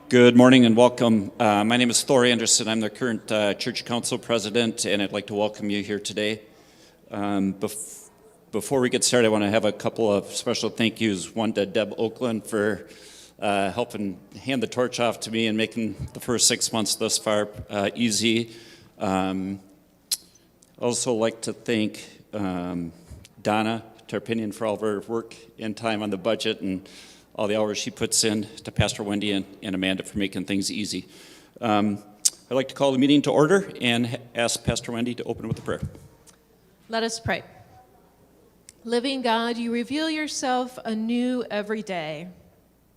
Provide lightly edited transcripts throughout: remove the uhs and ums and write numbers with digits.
Good morning and welcome. My name is Thor Anderson. I'm the current Church Council President, and I'd like to welcome you here today. Before we get started, I want to have a couple of special thank yous. One to Deb Oakland for helping hand the torch off to me and making the first 6 months thus far easy. Also like to thank Donna Tarpinian for all of her work and time on the budget and all the hours she puts in, to Pastor Wendy and Amanda for making things easy. I'd like to call the meeting to order and ask Pastor Wendy to open with a prayer. Let us pray. Living God, you reveal yourself anew every day.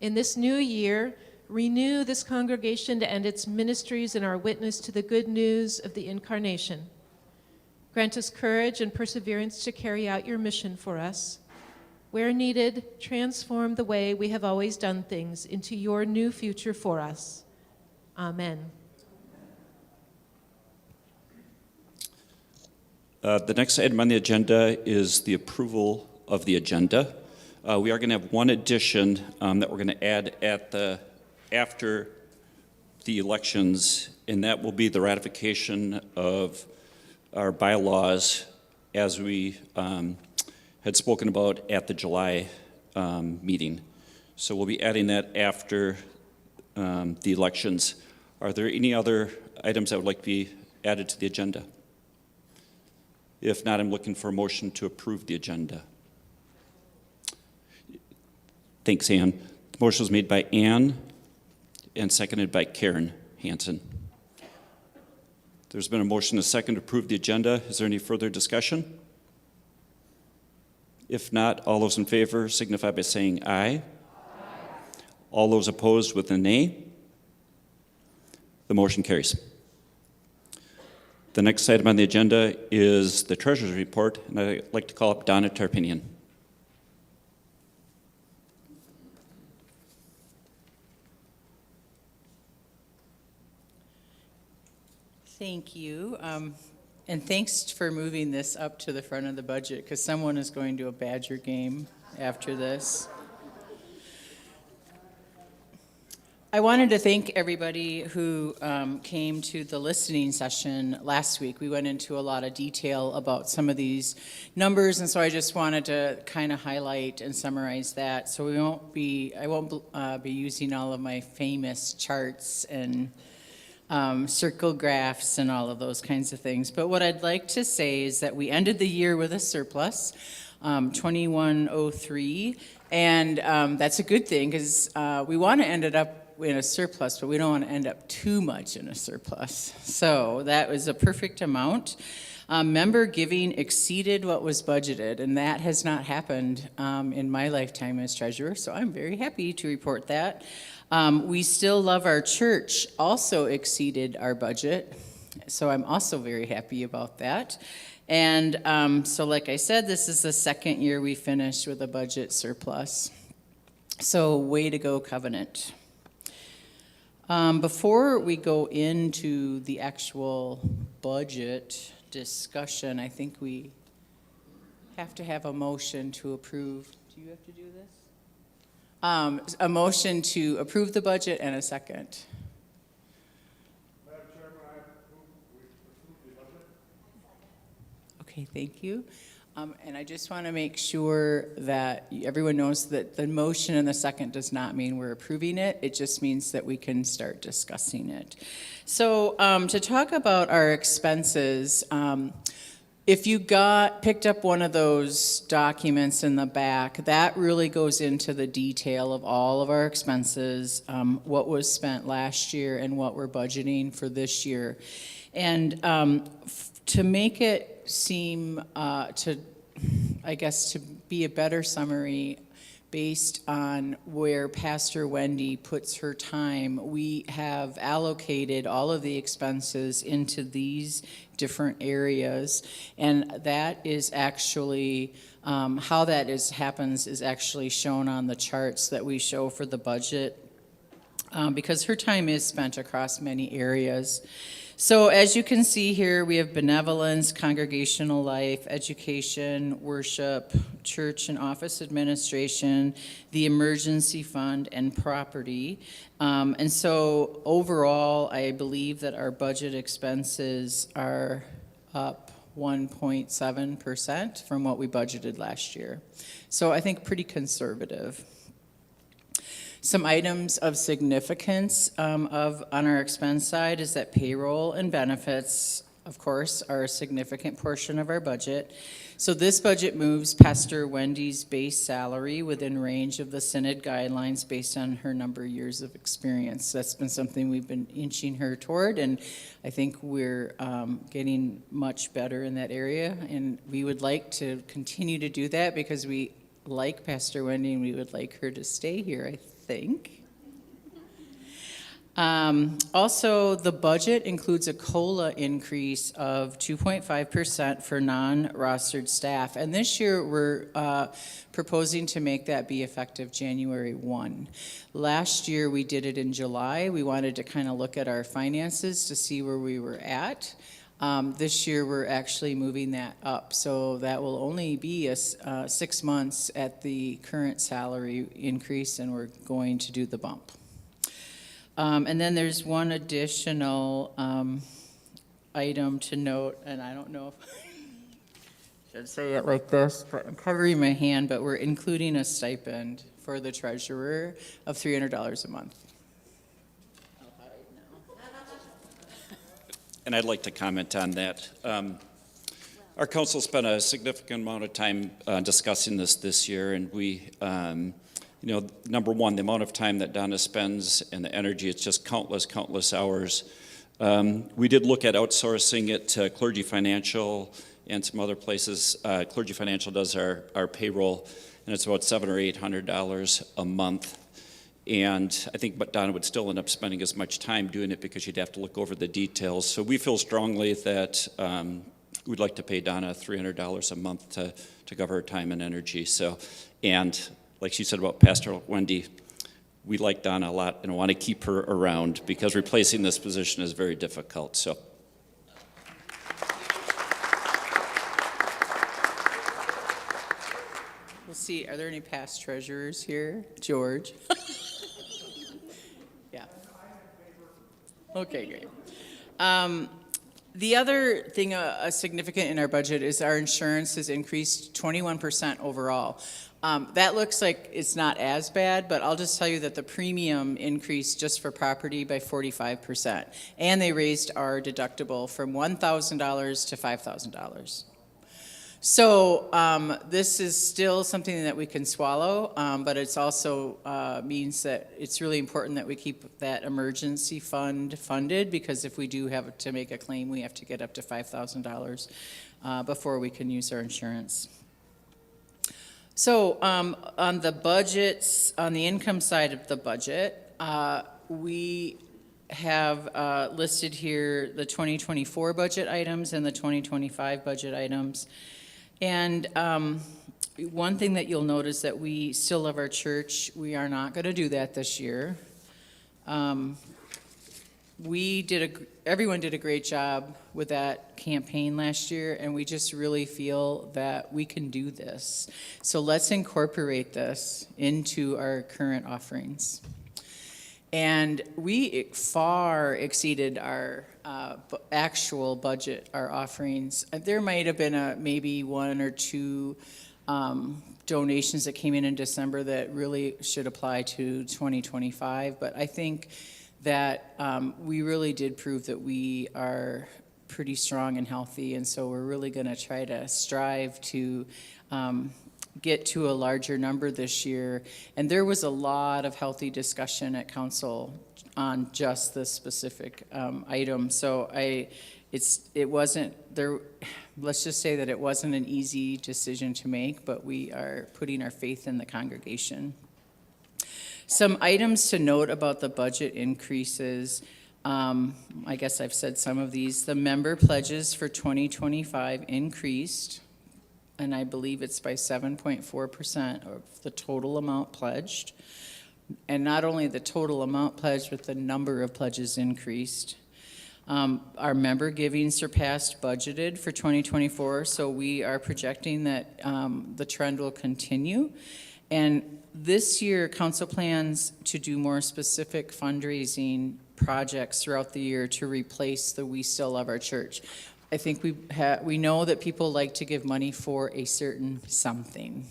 In this new year, renew this congregation to end its ministries in our witness to the good news of the Incarnation. Grant us courage and perseverance to carry out your mission for us. Where needed, transform the way we have always done things into your new future for us. Amen. The next item on the agenda is the approval of the agenda. We are going to have one addition that we're going to add after the elections, and that will be the ratification of our bylaws as we had spoken about at the July meeting. So we'll be adding that after the elections. Are there any other items that would like to be added to the agenda? If not, I'm looking for a motion to approve the agenda. Thanks, Ann. The motion was made by Ann and seconded by Karen Hansen. There's been a motion to second to approve the agenda. Is there any further discussion? If not, all those in favor signify by saying aye. Aye. All those opposed with a nay. The motion carries. The next item on the agenda is the Treasurer's Report, and I'd like to call up Donna Tarpinian. Thank you. And thanks for moving this up to the front of the budget, because someone is going to a Badger game after this. I wanted to thank everybody who came to the listening session last week. We went into a lot of detail about some of these numbers, and so I just wanted to kind of highlight and summarize that. So I won't be using all of my famous charts and circle graphs and all of those kinds of things. But what I'd like to say is that we ended the year with a surplus, 2103, and that's a good thing because we want to end it up in a surplus, but we don't want to end up too much in a surplus. So that was a perfect amount. Member giving exceeded what was budgeted, and that has not happened in my lifetime as treasurer, so I'm very happy to report that. We still love our church also exceeded our budget, so I'm also very happy about that. And so like I said, this is the second year we finished with a budget surplus. So way to go, Covenant. Before we go into the actual budget discussion, I think we have to have a motion to approve. Do you have to do this? A motion to approve the budget and a second. Madam Chairman, I approve the budget. Okay, thank you. And I just want to make sure that everyone knows that the motion and the second does not mean we're approving it. It just means that we can start discussing it. So to talk about our expenses, if you picked up one of those documents in the back, that really goes into the detail of all of our expenses, what was spent last year and what we're budgeting for this year. And to make it seem, to be a better summary based on where Pastor Wendy puts her time, we have allocated all of the expenses into these different areas, and that is actually how that happens is actually shown on the charts that we show for the budget, because her time is spent across many areas. So as you can see here, we have benevolence, congregational life, education, worship, church and office administration, the emergency fund, and property. And so overall, I believe that our budget expenses are up 1.7% from what we budgeted last year. So I think pretty conservative. Some items of significance on our expense side is that payroll and benefits, of course, are a significant portion of our budget. So this budget moves Pastor Wendy's base salary within range of the Synod guidelines based on her number of years of experience. That's been something we've been inching her toward, and I think we're getting much better in that area. And we would like to continue to do that because we like Pastor Wendy and we would like her to stay here, I think. Also, the budget includes a COLA increase of 2.5% for non-rostered staff. And this year, we're proposing to make that be effective January 1. Last year, we did it in July. We wanted to kind of look at our finances to see where we were at. This year, we're actually moving that up. So that will only be 6 months at the current salary increase, and we're going to do the bump. And then there's one additional item to note, and I don't know if I should say it like this, but I'm covering my hand, but we're including a stipend for the treasurer of $300 a month. And I'd like to comment on that. Our council spent a significant amount of time discussing this year, and we, number one, the amount of time that Donna spends and the energy, it's just countless hours. We did look at outsourcing it to Clergy Financial and some other places. Clergy Financial does our payroll, and it's about $700 or $800 a month. And I think Donna would still end up spending as much time doing it because you'd have to look over the details. So we feel strongly that we'd like to pay Donna $300 a month to cover her time and energy. So, and like she said about Pastor Wendy, we like Donna a lot and want to keep her around because replacing this position is very difficult. So. We'll see. Are there any past treasurers here? George? Yeah. Okay, great. The other thing significant in our budget is our insurance has increased 21% overall. That looks like it's not as bad, but I'll just tell you that the premium increased just for property by 45%. And they raised our deductible from $1,000 to $5,000. So this is still something that we can swallow, but it's also means that it's really important that we keep that emergency fund funded, because if we do have to make a claim, we have to get up to $5,000 before we can use our insurance. So on the budgets, on the income side of the budget, we have listed here the 2024 budget items and the 2025 budget items. And one thing that you'll notice that we still love our church. We are not going to do that this year. Everyone did a great job with that campaign last year, and we just really feel that we can do this. So let's incorporate this into our current offerings. And we far exceeded our actual budget, our offerings. There might have been maybe one or two donations that came in December that really should apply to 2025. But I think that we really did prove that we are pretty strong and healthy. And so we're really going to try to strive to get to a larger number this year. And there was a lot of healthy discussion at council on just this specific item. So it wasn't there. Let's just say that it wasn't an easy decision to make, but we are putting our faith in the congregation. Some items to note about the budget increases. I guess I've said some of these. The member pledges for 2025 increased, and I believe it's by 7.4% of the total amount pledged. And not only the total amount pledged, but the number of pledges increased. Our member giving surpassed budgeted for 2024, so we are projecting that the trend will continue. And this year, council plans to do more specific fundraising projects throughout the year to replace the We Still Love Our Church. I think we know that people like to give money for a certain something.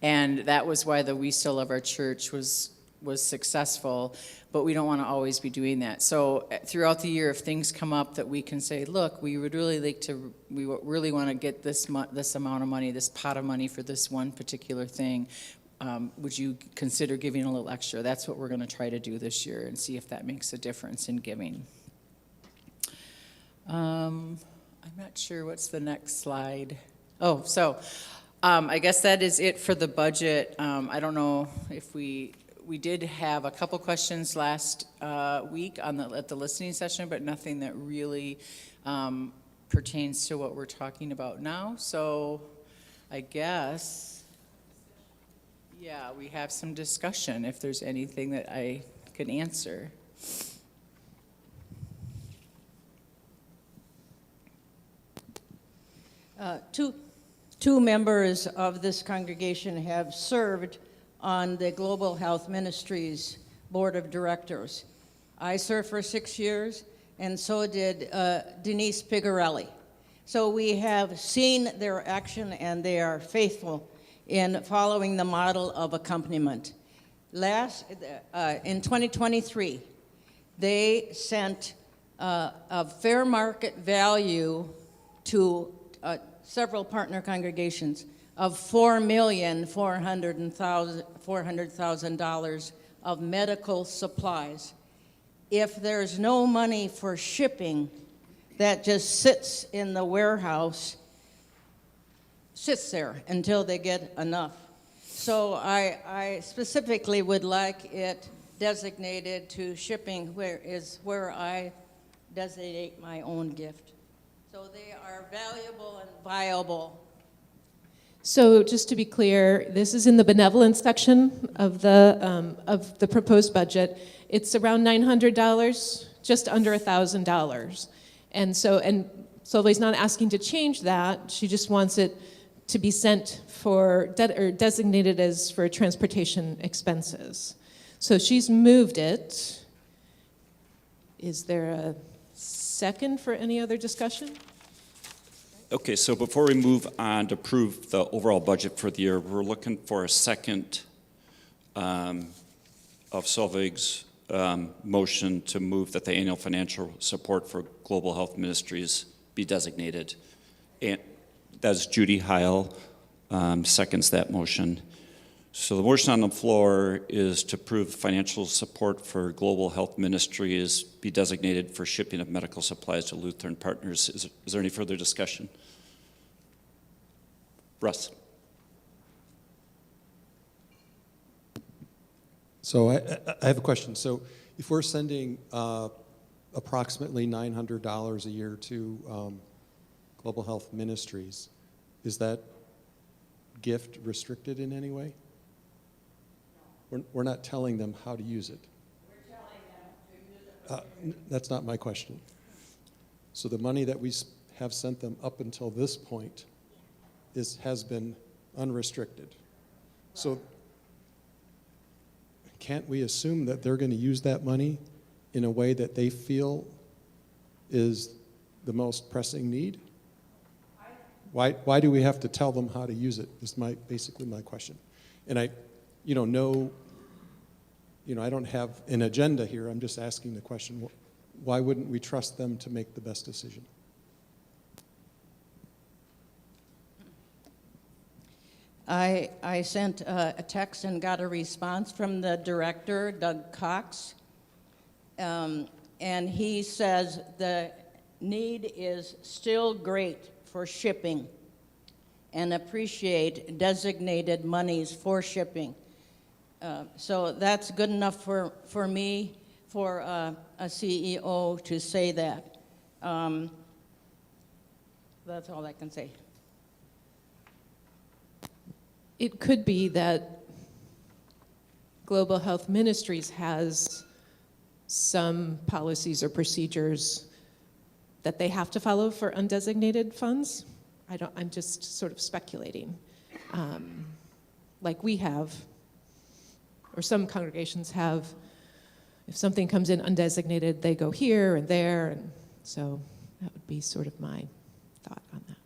And that was why the We Still Love Our Church was successful, but we don't want to always be doing that. So throughout the year, if things come up that we can say, look, we would really like to, we really want to get this amount of money, this pot of money for this one particular thing, would you consider giving a little extra? That's what we're going to try to do this year and see if that makes a difference in giving. I'm not sure what's the next slide. Oh, so I guess that is it for the budget. I don't know if we did have a couple questions last week at the listening session, but nothing that really pertains to what we're talking about now. So I guess, yeah, we have some discussion if there's anything that I can answer. Two members of this congregation have served on the Global Health Ministries Board of Directors. I served for 6 years, and so did Denise Pigarelli. So we have seen their action, and they are faithful in following the model of accompaniment. In 2023, they sent a fair market value to several partner congregations of $4,400,000 of medical supplies. If there's no money for shipping, that just sits in the warehouse, sits there until they get enough. So I specifically would like it designated to shipping, where I designate my own gift. So they are valuable and viable. So just to be clear, this is in the benevolence section of the proposed budget. It's around $900, just under $1,000. And Solvay's not asking to change that. She just wants it to be sent for, or designated as for transportation expenses. So she's moved it. Is there a second for any other discussion? Okay, so before we move on to approve the overall budget for the year, we're looking for a second of Solveig's motion to move that the annual financial support for Global Health Ministries be designated. And that's Judy Heil, seconds that motion. So the motion on the floor is to approve financial support for Global Health Ministries be designated for shipping of medical supplies to Lutheran partners. Is there any further discussion? Russ. So I have a question. So if we're sending approximately $900 a year to Global Health Ministries, is that gift restricted in any way? We're not telling them how to use it. We're telling them to use it. That's not my question. So the money that we have sent them up until this point has been unrestricted. So can't we assume that they're going to use that money in a way that they feel is the most pressing need? Why do we have to tell them how to use it is basically my question. And I don't have an agenda here. I'm just asking the question, why wouldn't we trust them to make the best decision? I sent a text and got a response from the director, Doug Cox, and he says the need is still great for shipping and appreciate designated monies for shipping. So that's good enough for me, for a CEO to say that. That's all I can say. It could be that Global Health Ministries has some policies or procedures that they have to follow for undesignated funds. I'm just sort of speculating. Like we have, or some congregations have, if something comes in undesignated, they go here and there, and so that would be sort of my thought on that.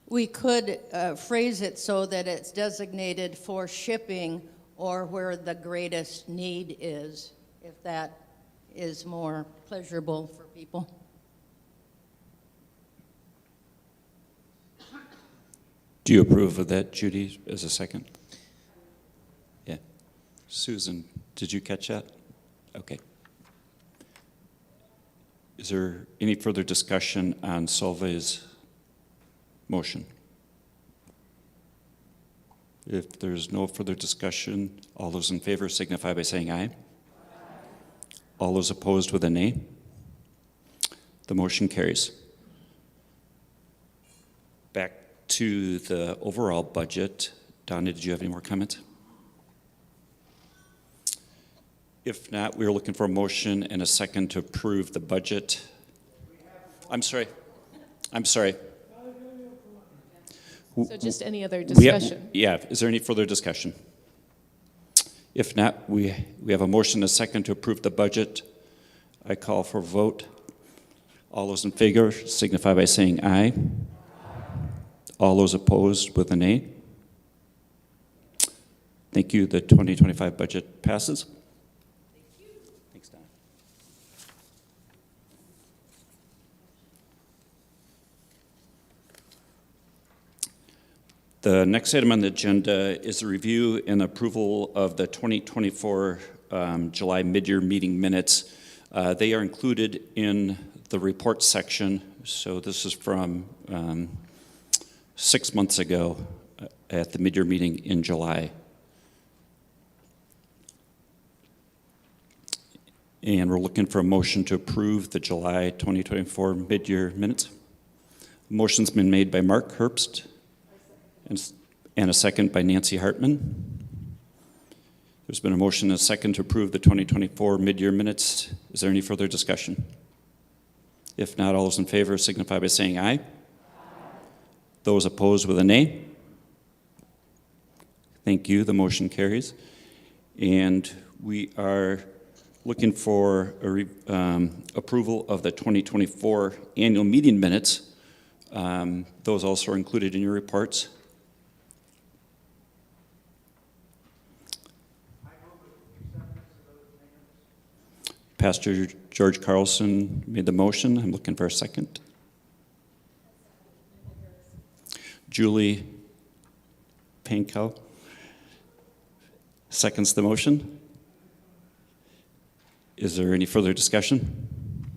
We could phrase it so that it's designated for shipping or where the greatest need is, if that is more pleasurable for people. Do you approve of that, Judy, as a second? Yeah. Susan, did you catch that? Okay. Is there any further discussion on Solveig's motion? If there's no further discussion, all those in favor signify by saying aye. All those opposed with a nay. The motion carries. Back to the overall budget. Donna, did you have any more comments? If not, we're looking for a motion and a second to approve the budget. I'm sorry. So just any other discussion? Yeah, is there any further discussion? If not, we have a motion and a second to approve the budget. I call for a vote. All those in favor signify by saying aye. All those opposed with a nay. Thank you. The 2025 budget passes. Thank you. Thanks, Donna. The next item on the agenda is a review and approval of the 2024 July mid-year meeting minutes. They are included in the report section, so this is from 6 months ago at the mid-year meeting in July. And we're looking for a motion to approve the July 2024 mid-year minutes. Motion's been made by Mark Herbst and a second by Nancy Hartman. There's been a motion and a second to approve the 2024 mid-year minutes. Is there any further discussion? If not, all those in favor signify by saying aye. Aye. Those opposed with a nay. Thank you. The motion carries. And we are looking for approval of the 2024 annual meeting minutes. Those also are included in your reports. Pastor George Carlson made the motion. I'm looking for a second. Julie Pankow seconds the motion. Is there any further discussion?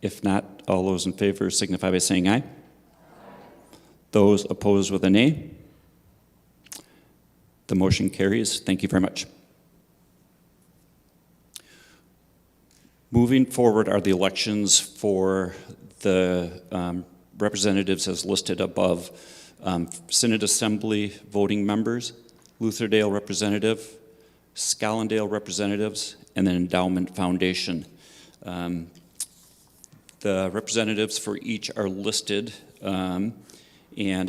If not, all those in favor signify by saying aye. Aye. Those opposed with a nay. The motion carries. Thank you very much. Moving forward are the elections for the representatives as listed above. Synod Assembly voting members, Lutherdale representative, Scollendale representatives, and then Endowment Foundation. The representatives for each are listed. And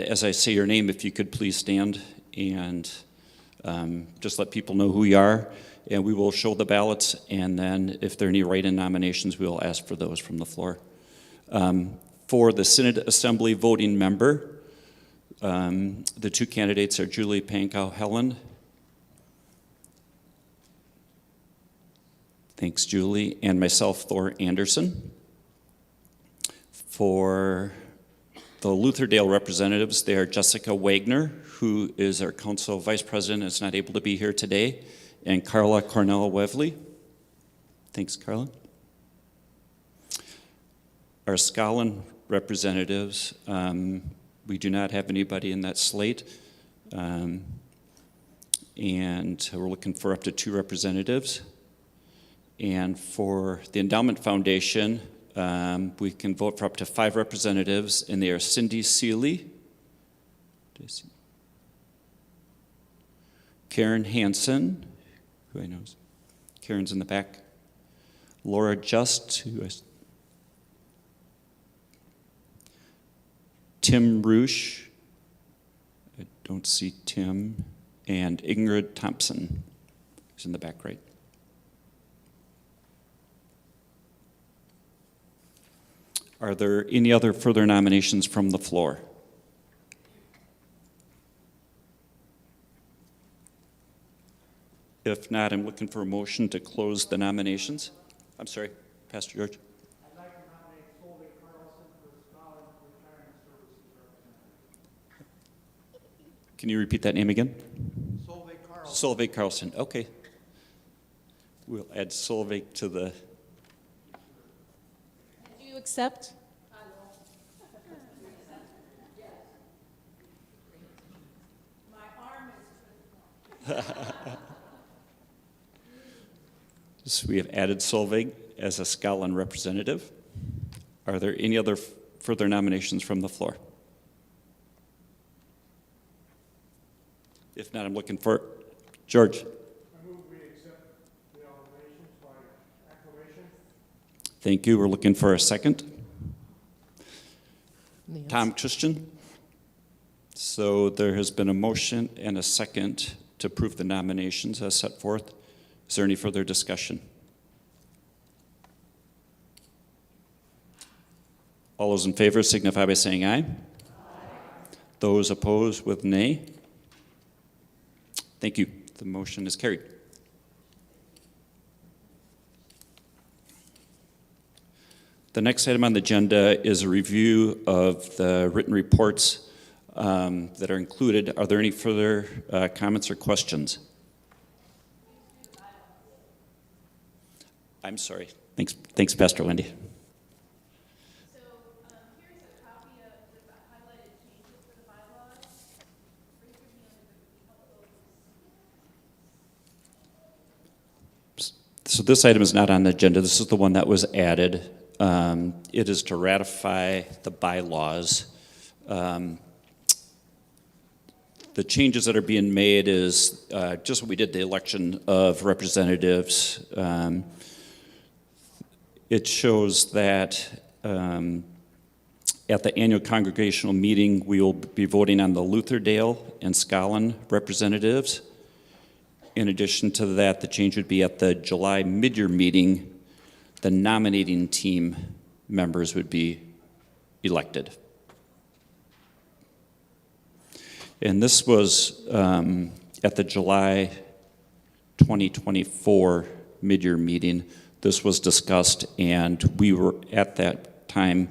as I say your name, if you could please stand and just let people know who you are. And we will show the ballots, and then if there are any write-in nominations, we will ask for those from the floor. For the Synod Assembly voting member, the two candidates are Julie Pankow Helen. Thanks, Julie. And myself, Thor Anderson. For the Lutherdale representatives, they are Jessica Wagner, who is our council vice president and is not able to be here today, and Carla Cornell-Wevley. Thanks, Carla. Our Scotland representatives, we do not have anybody in that slate, and we're looking for up to 2 representatives. And for the Endowment Foundation, we can vote for up to 5 representatives, and they are Cindy Seeley. Karen Hansen, who I know is, Karen's in the back. Laura Just, who is, Tim Roosh, I don't see Tim, and Ingrid Thompson, who's in the back right. Are there any other further nominations from the floor? If not, I'm looking for a motion to close the nominations. I'm sorry, Pastor George. I'd like to nominate Solveig Carlson for Scotland Retirement Services Representative. Can you repeat that name again? Solveig Carlson. Solveig Carlson, okay. We'll add Solveig to the, Do you accept? so we have added Solveig as a Scotland representative. Are there any other further nominations from the floor? If not, I'm looking for George. I move we accept the nominations by acclamation. Thank you. We're looking for a second. Yes. Tom Christian. So there has been a motion and a second to approve the nominations as set forth. Is there any further discussion? All those in favor signify by saying aye. Aye. Those opposed with nay. Thank you. The motion is carried. The next item on the agenda is a review of the written reports that are included. Are there any further comments or questions? I'm sorry. Thanks, Pastor Wendy. So here's a copy of the highlighted changes for the bylaws. Raise your hand if you help those. So this item is not on the agenda. This is the one that was added. It is to ratify the bylaws. The changes that are being made is just what we did, the election of representatives. It shows that at the annual congregational meeting, we will be voting on the Lutherdale and Scotland representatives. In addition to that, the change would be at the July mid-year meeting, the nominating team members would be elected. And this was at the July 2024 mid-year meeting. This was discussed, and we were at that time,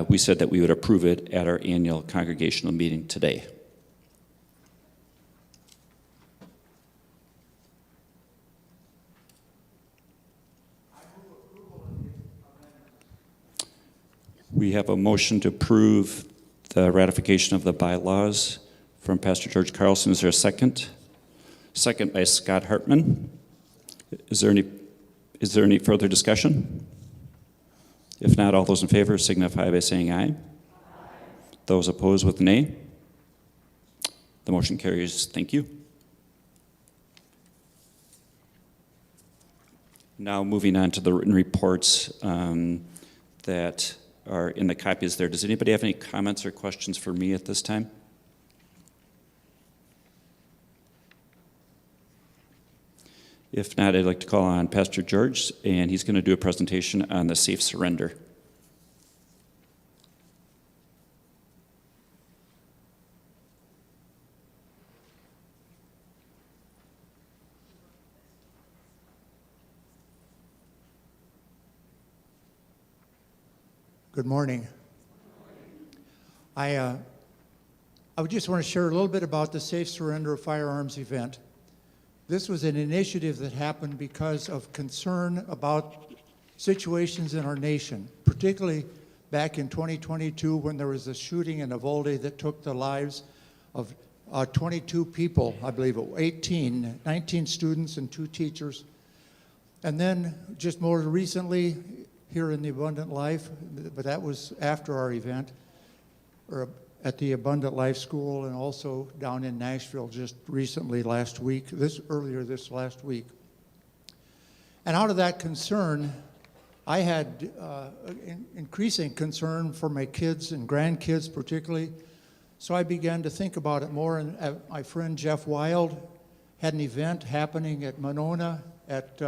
we said that we would approve it at our annual congregational meeting today. We have a motion to approve the ratification of the bylaws from Pastor George Carlson. Is there a second? Second by Scott Hartman. Is there any further discussion? If not, all those in favor signify by saying aye. Aye. Those opposed with nay. The motion carries. Thank you. Now moving on to the written reports that are in the copies there. Does anybody have any comments or questions for me at this time? If not, I'd like to call on Pastor George, and he's going to do a presentation on the safe surrender. Good morning. I just want to share a little bit about the Safe Surrender of Firearms event. This was an initiative that happened because of concern about situations in our nation, particularly back in 2022 when there was a shooting in Uvalde that took the lives of 22 people, I believe, 19 students and 2 teachers. And then just more recently, here in the Abundant Life, but that was after our event, at the Abundant Life School and also down in Nashville just recently earlier this last week. And out of that concern, I had increasing concern for my kids and grandkids particularly. So I began to think about it more, and my friend Jeff Wild had an event happening at Monona at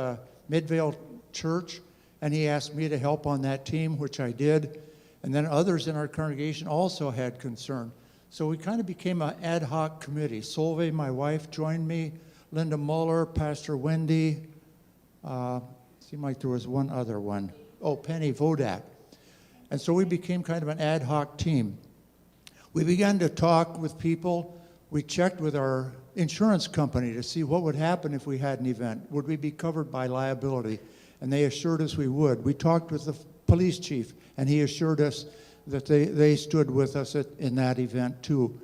Midvale Church, and he asked me to help on that team, which I did. And then others in our congregation also had concern. So we kind of became an ad hoc committee. Solveig, my wife, joined me, Linda Muller, Pastor Wendy, seemed like there was one other one. Oh, Penny Vodak. And so we became kind of an ad hoc team. We began to talk with people. We checked with our insurance company to see what would happen if we had an event. Would we be covered by liability? And they assured us we would. We talked with the police chief, and he assured us that they stood with us in that event too.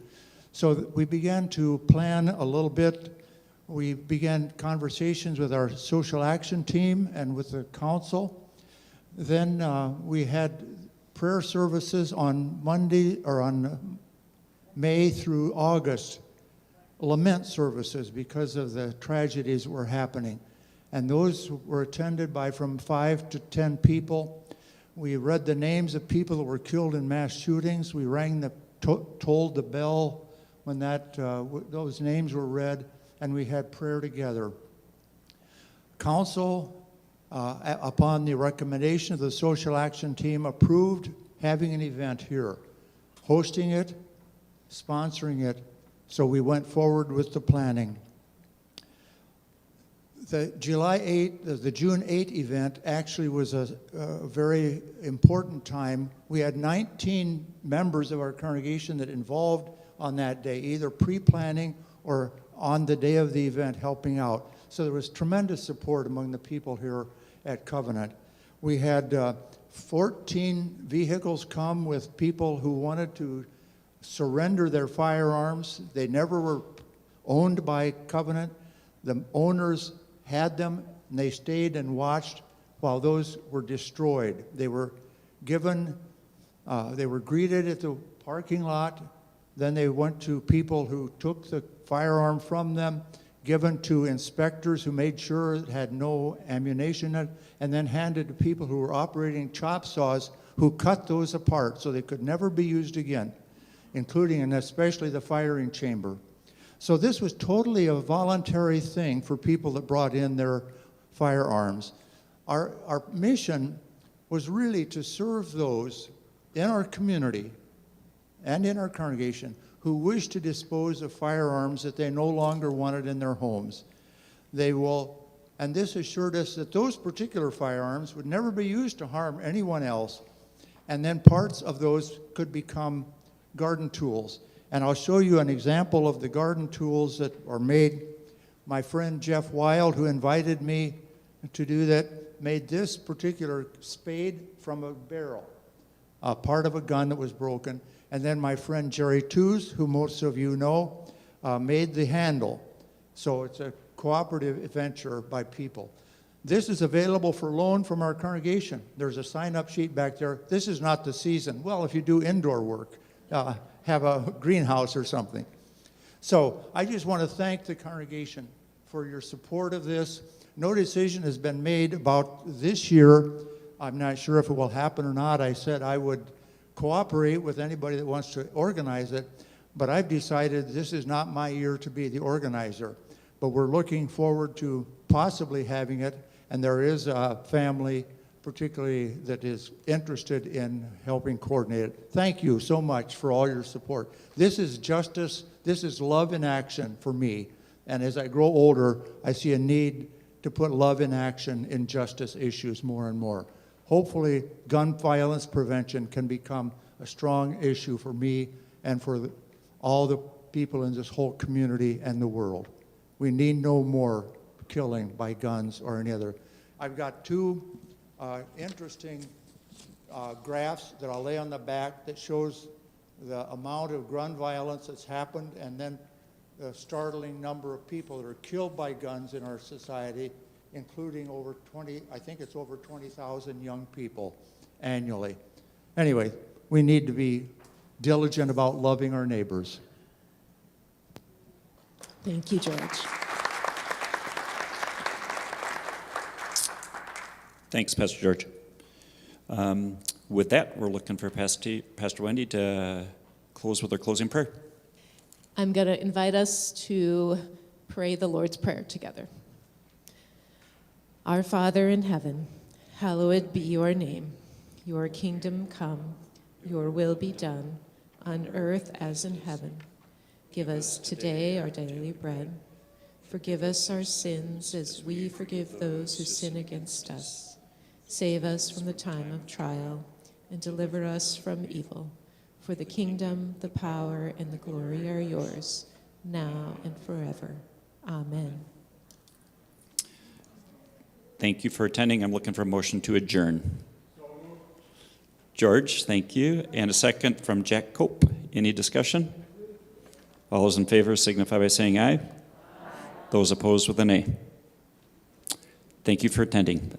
So we began to plan a little bit. We began conversations with our social action team and with the council. Then we had prayer services on Monday or on May through August, lament services because of the tragedies that were happening. And those were attended by from 5 to 10 people. We read the names of people that were killed in mass shootings. We tolled the bell when those names were read, and we had prayer together. Council, upon the recommendation of the social action team, approved having an event here, hosting it, sponsoring it, so we went forward with the planning. The June 8 event actually was a very important time. We had 19 members of our congregation that involved on that day, either pre-planning or on the day of the event helping out. So there was tremendous support among the people here at Covenant. We had 14 vehicles come with people who wanted to surrender their firearms. They never were owned by Covenant. The owners had them, and they stayed and watched while those were destroyed. They were given, they were greeted at the parking lot. Then they went to people who took the firearm from them, given to inspectors who made sure it had no ammunition in it, and then handed to people who were operating chop saws who cut those apart so they could never be used again, including and especially the firing chamber. So this was totally a voluntary thing for people that brought in their firearms. Our mission was really to serve those in our community and in our congregation who wish to dispose of firearms that they no longer wanted in their homes. And this assured us that those particular firearms would never be used to harm anyone else, and then parts of those could become garden tools. And I'll show you an example of the garden tools that are made. My friend Jeff Wild, who invited me to do that, made this particular spade from a barrel, a part of a gun that was broken. And then my friend Jerry Tews, who most of you know, made the handle. So it's a cooperative venture by people. This is available for loan from our congregation. There's a sign-up sheet back there. This is not the season. Well, if you do indoor work, have a greenhouse or something. So I just want to thank the congregation for your support of this. No decision has been made about this year. I'm not sure if it will happen or not. I said I would cooperate with anybody that wants to organize it, but I've decided this is not my year to be the organizer. But we're looking forward to possibly having it, and there is a family particularly that is interested in helping coordinate it. Thank you so much for all your support. This is justice, this is love in action for me. And as I grow older, I see a need to put love in action in justice issues more and more. Hopefully, gun violence prevention can become a strong issue for me and for all the people in this whole community and the world. We need no more killing by guns or any other. I've got two interesting graphs that I'll lay on the back that shows the amount of gun violence that's happened and then the startling number of people that are killed by guns in our society, including over 20,000 young people annually. Anyway, we need to be diligent about loving our neighbors. Thank you, George. Thanks, Pastor George. With that, we're looking for Pastor Wendy to close with our closing prayer. I'm going to invite us to pray the Lord's Prayer together. Our Father in heaven, hallowed be your name. Your kingdom come, your will be done, on earth as in heaven. Give us today our daily bread. Forgive us our sins as we forgive those who sin against us. Save us from the time of trial and deliver us from evil. For the kingdom, the power, and the glory are yours, now and forever. Amen. Thank you for attending. I'm looking for a motion to adjourn. George, thank you. And a second from Jack Cope. Any discussion? All those in favor signify by saying aye. Those opposed with a nay. Thank you for attending.